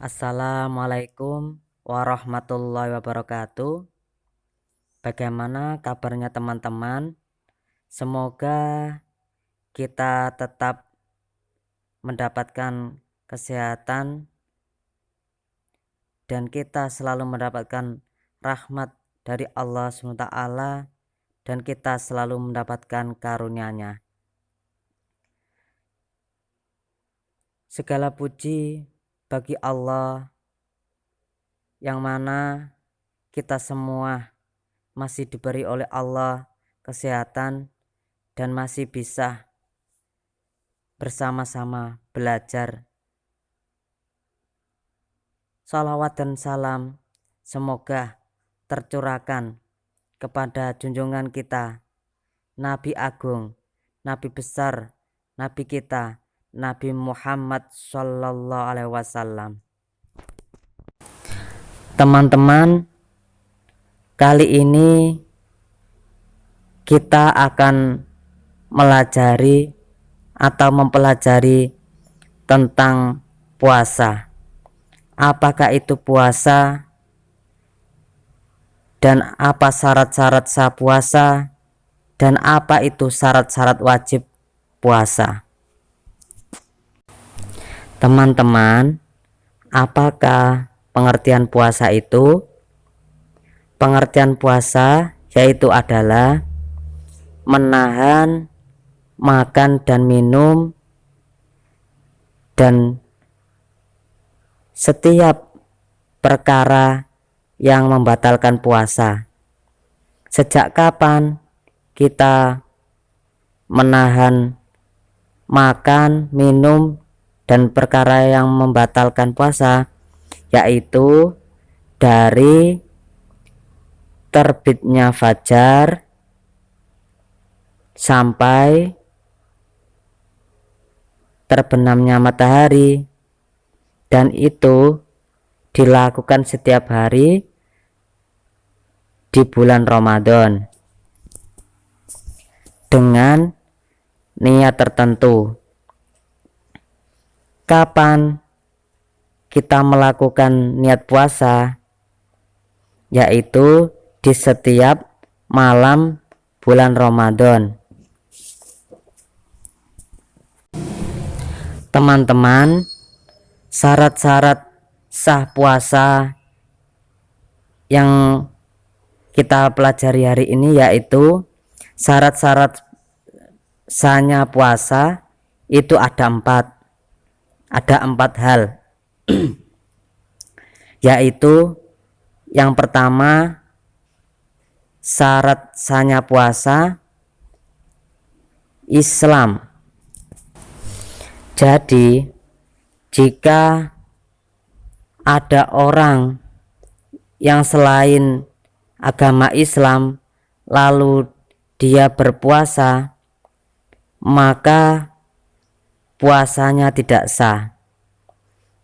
Assalamualaikum warahmatullahi wabarakatuh. Bagaimana kabarnya teman-teman? Semoga kita tetap mendapatkan kesehatan dan kita selalu mendapatkan rahmat dari Allah SWT dan kita selalu mendapatkan karunia-Nya. Segala puji bagi Allah yang mana kita semua masih diberi oleh Allah kesehatan dan masih bisa bersama-sama belajar. Salawat dan salam semoga tercurahkan kepada junjungan kita, Nabi Agung, Nabi besar, Nabi kita, Nabi Muhammad Sallallahu Alaihi Wasallam. Teman-teman, kali ini kita akan mempelajari tentang puasa. Apakah itu puasa dan apa syarat-syarat sah puasa dan apa itu syarat-syarat wajib puasa. Teman-teman, apakah pengertian puasa itu? Pengertian puasa yaitu adalah menahan makan dan minum dan setiap perkara yang membatalkan puasa. Sejak kapan kita menahan makan, minum, dan perkara yang membatalkan puasa? Yaitu dari terbitnya fajar sampai terbenamnya matahari, dan itu dilakukan setiap hari di bulan Ramadan dengan niat tertentu. Kapan kita melakukan niat puasa? Yaitu di setiap malam bulan Ramadan. Teman-teman, syarat-syarat sah puasa yang kita pelajari hari ini yaitu syarat-syarat sahnya puasa itu ada empat hal. Yaitu yang pertama, syarat sahnya puasa Islam. Jadi jika ada orang yang selain agama Islam lalu dia berpuasa, maka puasanya tidak sah,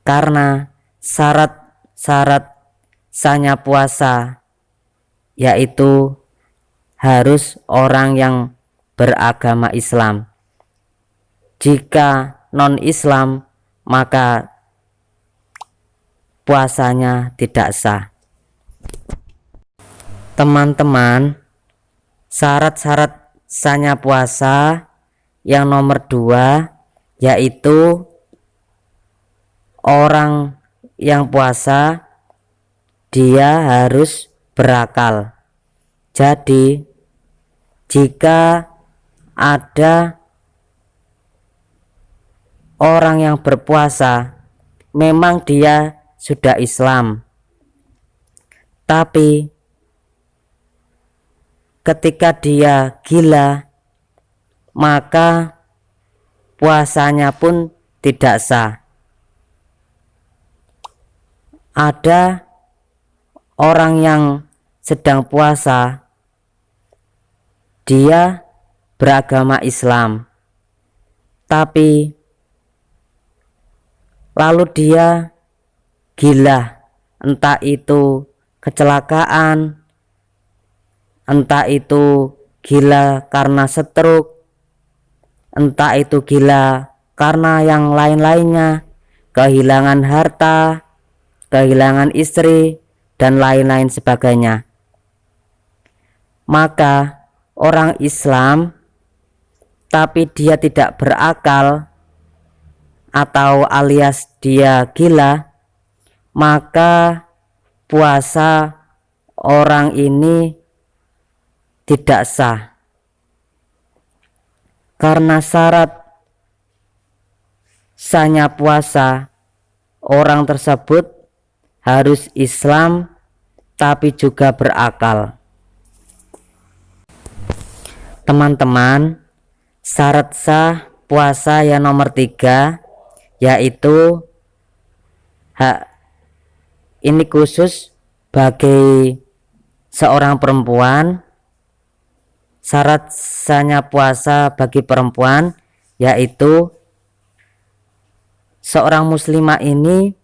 karena syarat sahnya puasa yaitu harus orang yang beragama Islam. Jika non-Islam maka puasanya tidak sah. Teman-teman, syarat-syarat sahnya puasa yang nomor 2 yaitu orang yang puasa dia harus berakal. Jadi jika ada orang yang berpuasa memang dia sudah Islam, tapi ketika dia gila maka puasanya pun tidak sah. Ada orang yang sedang puasa, dia beragama Islam, tapi lalu dia gila, entah itu kecelakaan, entah itu gila karena stroke, entah itu gila karena yang lain-lainnya, kehilangan harta, kehilangan istri, dan lain-lain sebagainya. Maka orang Islam tapi dia tidak berakal atau alias dia gila, maka puasa orang ini tidak sah. Karena syarat sahnya puasa orang tersebut harus Islam tapi juga berakal. Teman-teman, syarat sah puasa yang nomor 3 yaitu ini khusus bagi seorang perempuan. Syarat sahnya puasa bagi perempuan yaitu seorang muslimah ini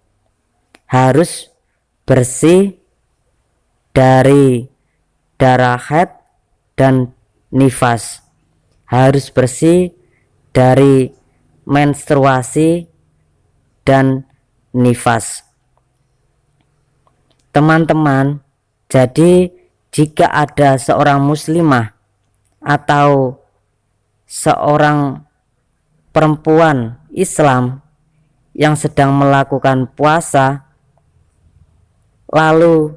harus bersih dari darah haid dan nifas, harus bersih dari menstruasi dan nifas. Teman-teman, jadi jika ada seorang muslimah atau seorang perempuan Islam yang sedang melakukan puasa lalu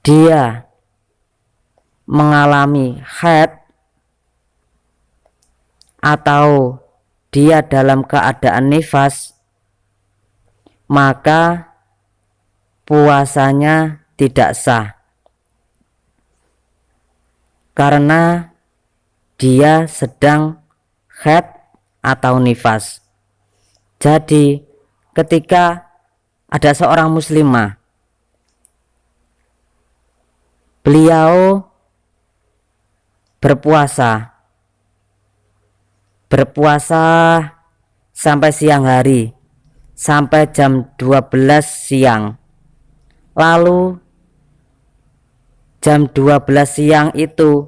dia mengalami haid atau dia dalam keadaan nifas, maka puasanya tidak sah karena dia sedang haid atau nifas. Jadi ketika ada seorang muslimah, beliau berpuasa sampai siang hari, sampai jam 12 siang. Lalu jam 12 siang itu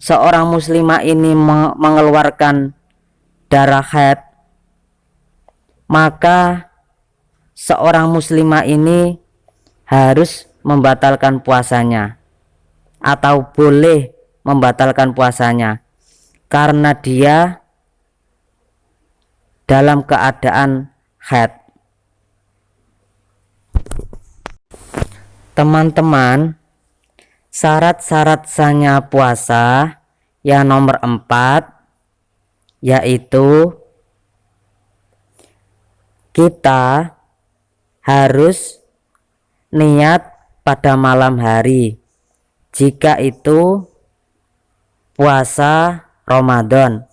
seorang muslimah ini mengeluarkan darah haid, maka seorang muslimah ini harus membatalkan puasanya atau boleh membatalkan puasanya karena dia dalam keadaan haid. Teman-teman, syarat-syarat sahnya puasa yang nomor 4 yaitu kita harus niat pada malam hari jika itu puasa Ramadan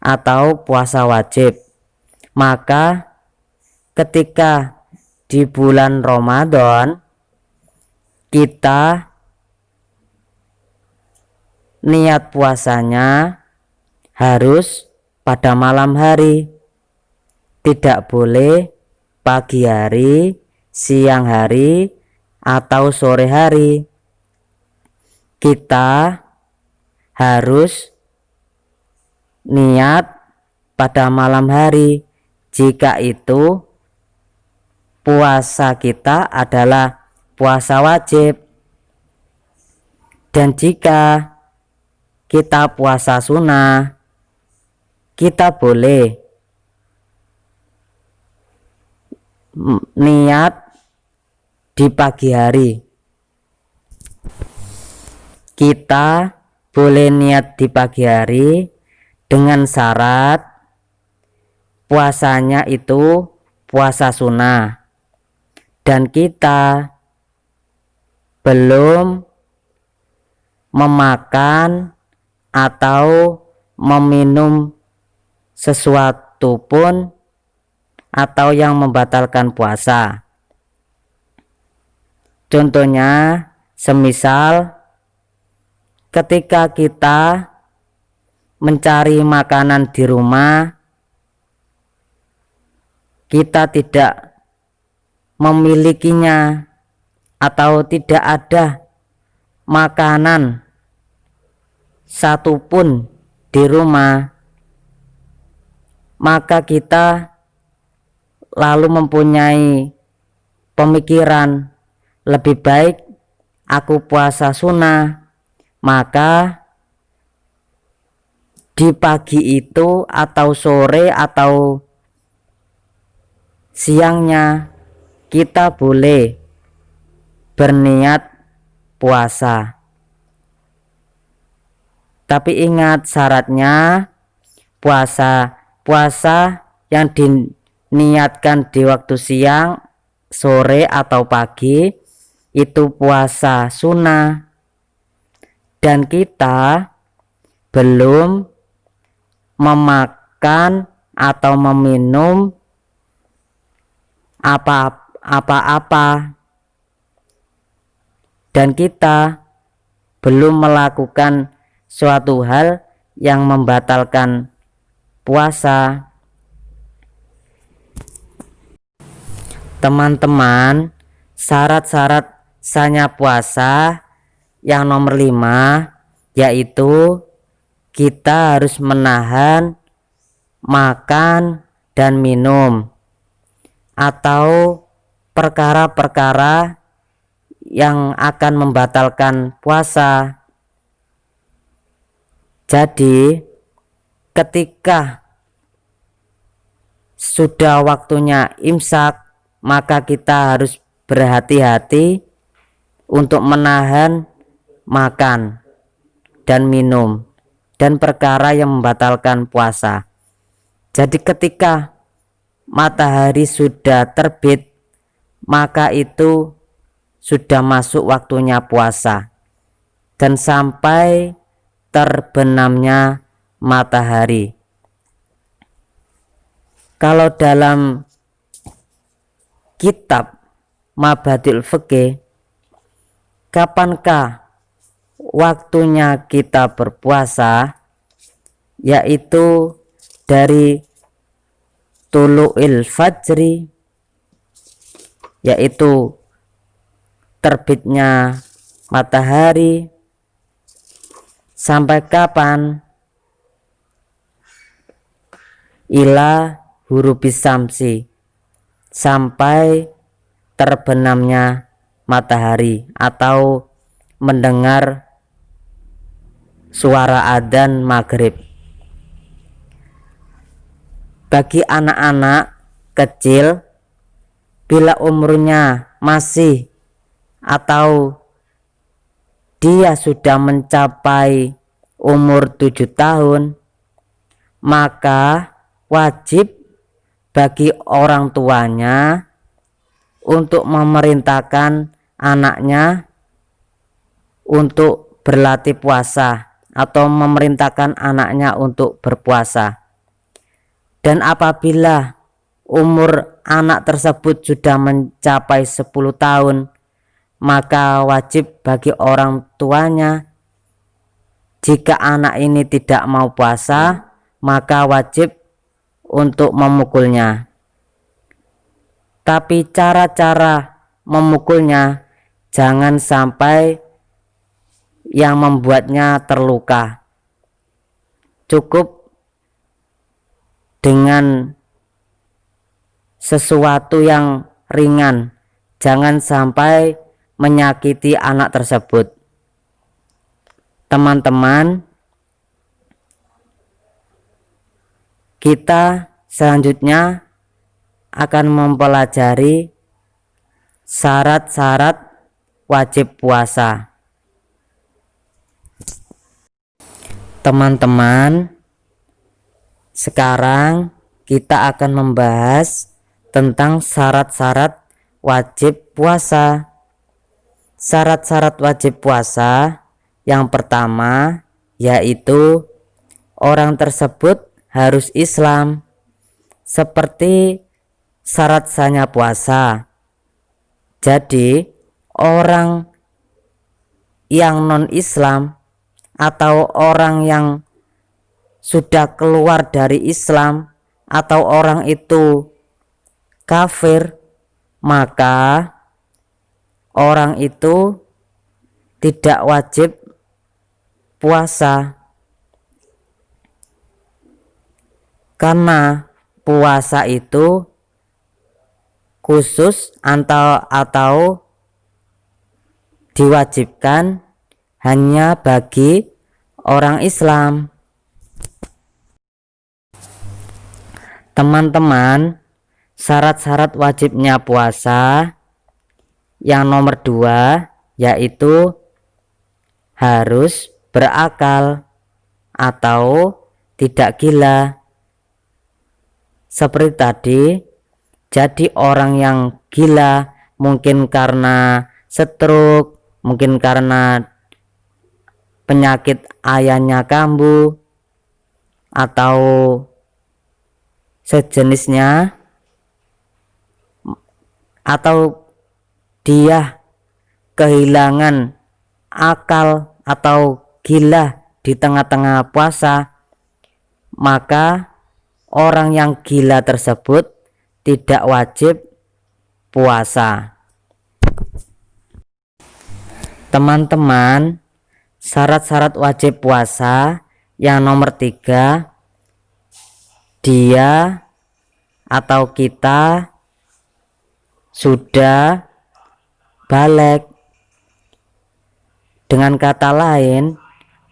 atau puasa wajib. Maka ketika di bulan Ramadan kita niat puasanya harus pada malam hari, tidak boleh pagi hari, siang hari, atau sore hari. Kita harus niat pada malam hari jika itu puasa kita adalah puasa wajib. Dan jika kita puasa sunnah, kita boleh niat di pagi hari. Kita boleh niat di pagi hari dengan syarat puasanya itu puasa sunnah dan kita belum memakan atau meminum sesuatu pun atau yang membatalkan puasa. Contohnya semisal ketika kita mencari makanan di rumah, kita tidak memilikinya atau tidak ada makanan satupun di rumah, maka kita lalu mempunyai pemikiran lebih baik aku puasa sunnah, maka di pagi itu atau sore atau siangnya kita boleh berniat puasa. Tapi ingat syaratnya, puasa yang diniatkan di waktu siang, sore atau pagi itu puasa sunnah, dan kita belum memakan atau meminum apa-apa, dan kita belum melakukan suatu hal yang membatalkan puasa. Teman-teman, syarat-syarat sahnya puasa yang nomor 5 yaitu kita harus menahan makan dan minum atau perkara-perkara yang akan membatalkan puasa. Jadi ketika sudah waktunya imsak, maka kita harus berhati-hati untuk menahan makan dan minum dan perkara yang membatalkan puasa. Jadi ketika matahari sudah terbit, maka itu sudah masuk waktunya puasa, dan sampai terbenamnya matahari. Kalau dalam kitab Mabadil Fikih, kapankah waktunya kita berpuasa, yaitu dari tulu'il fajri, yaitu terbitnya matahari, sampai kapan? Ila hurubis samsi, sampai terbenamnya matahari atau mendengar suara adzan maghrib. Bagi anak-anak kecil, bila umurnya masih atau dia sudah mencapai umur 7 tahun, maka wajib bagi orang tuanya untuk memerintahkan anaknya untuk berlatih puasa atau memerintahkan anaknya untuk berpuasa. Dan apabila umur anak tersebut sudah mencapai 10 tahun, maka wajib bagi orang tuanya, jika anak ini tidak mau puasa, maka wajib untuk memukulnya. Tapi cara-cara memukulnya jangan sampai yang membuatnya terluka. Cukup dengan sesuatu yang ringan, jangan sampai menyakiti anak tersebut. Teman-teman, kita selanjutnya akan mempelajari syarat-syarat wajib puasa. Teman-teman, sekarang kita akan membahas tentang syarat-syarat wajib puasa. Syarat-syarat wajib puasa yang pertama yaitu orang tersebut harus Islam, seperti syarat sahnya puasa. Jadi orang yang non-Islam atau orang yang sudah keluar dari Islam atau orang itu kafir, maka orang itu tidak wajib puasa. Karena puasa itu khusus atau diwajibkan hanya bagi orang Islam. Teman-teman, syarat-syarat wajibnya puasa yang nomor 2 yaitu harus berakal atau tidak gila. Seperti tadi, jadi orang yang gila mungkin karena stroke, mungkin karena penyakit ayahnya kambuh atau sejenisnya, atau dia kehilangan akal atau gila di tengah-tengah puasa, maka orang yang gila tersebut tidak wajib puasa. Teman-teman, syarat-syarat wajib puasa yang nomor 3, dia atau kita sudah baligh. Dengan kata lain,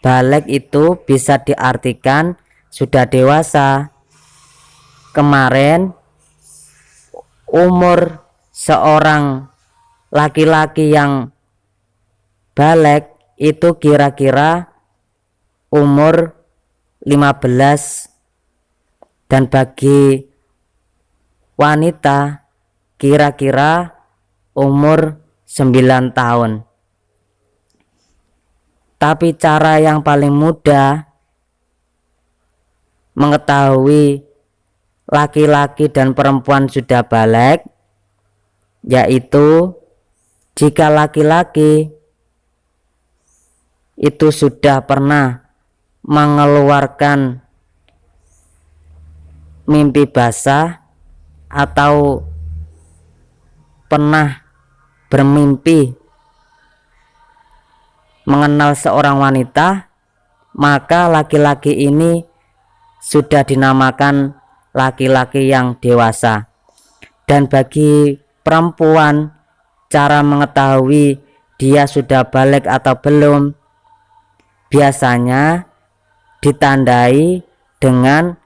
baligh itu bisa diartikan sudah dewasa. Kemarin umur seorang laki-laki yang baligh itu kira-kira umur 15, dan bagi wanita kira-kira umur 9 tahun. Tapi cara yang paling mudah mengetahui laki-laki dan perempuan sudah baligh yaitu jika laki-laki itu sudah pernah mengeluarkan mimpi basah atau pernah bermimpi mengenal seorang wanita, maka laki-laki ini sudah dinamakan laki-laki yang dewasa. Dan bagi perempuan, cara mengetahui dia sudah baligh atau belum biasanya ditandai dengan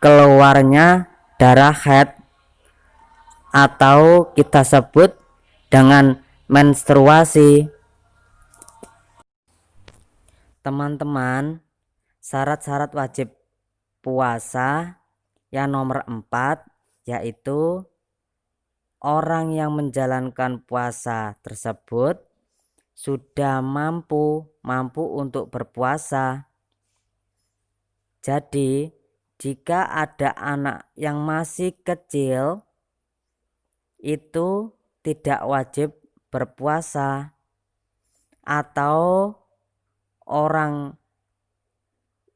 keluarnya darah haid atau kita sebut dengan menstruasi. Teman-teman, syarat-syarat wajib puasa yang nomor 4 yaitu orang yang menjalankan puasa tersebut sudah mampu untuk berpuasa. Jadi jika ada anak yang masih kecil itu tidak wajib berpuasa, atau orang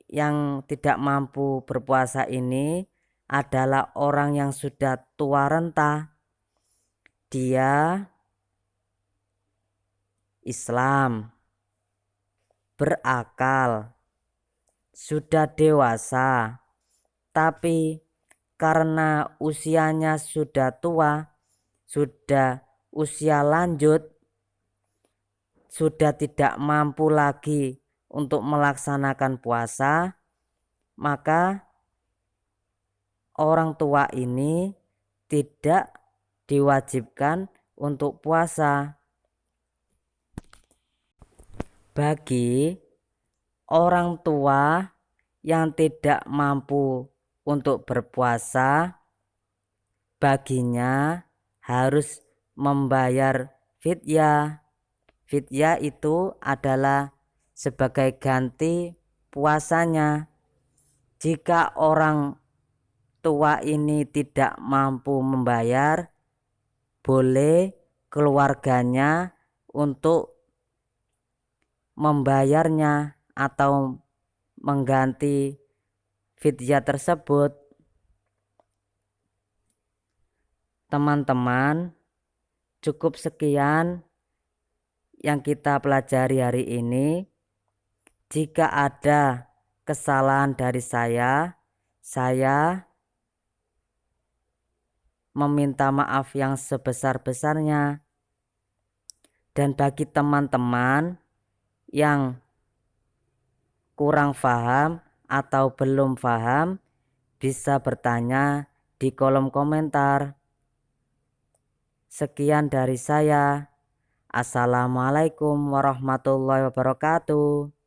yang tidak mampu berpuasa ini adalah orang yang sudah tua renta, dia Islam, berakal, sudah dewasa, tapi karena usianya sudah tua, sudah usia lanjut, sudah tidak mampu lagi untuk melaksanakan puasa, maka orang tua ini tidak diwajibkan untuk puasa. Bagi orang tua yang tidak mampu untuk berpuasa, baginya harus membayar fidyah. Fidyah itu adalah sebagai ganti puasanya. Jika orang tua ini tidak mampu membayar, boleh keluarganya untuk membayarnya atau mengganti fidyah tersebut. Teman-teman, cukup sekian yang kita pelajari hari ini. Jika ada kesalahan dari saya meminta maaf yang sebesar-besarnya. Dan bagi teman-teman yang kurang paham atau belum paham, bisa bertanya di kolom komentar. Sekian dari saya. Assalamualaikum warahmatullahi wabarakatuh.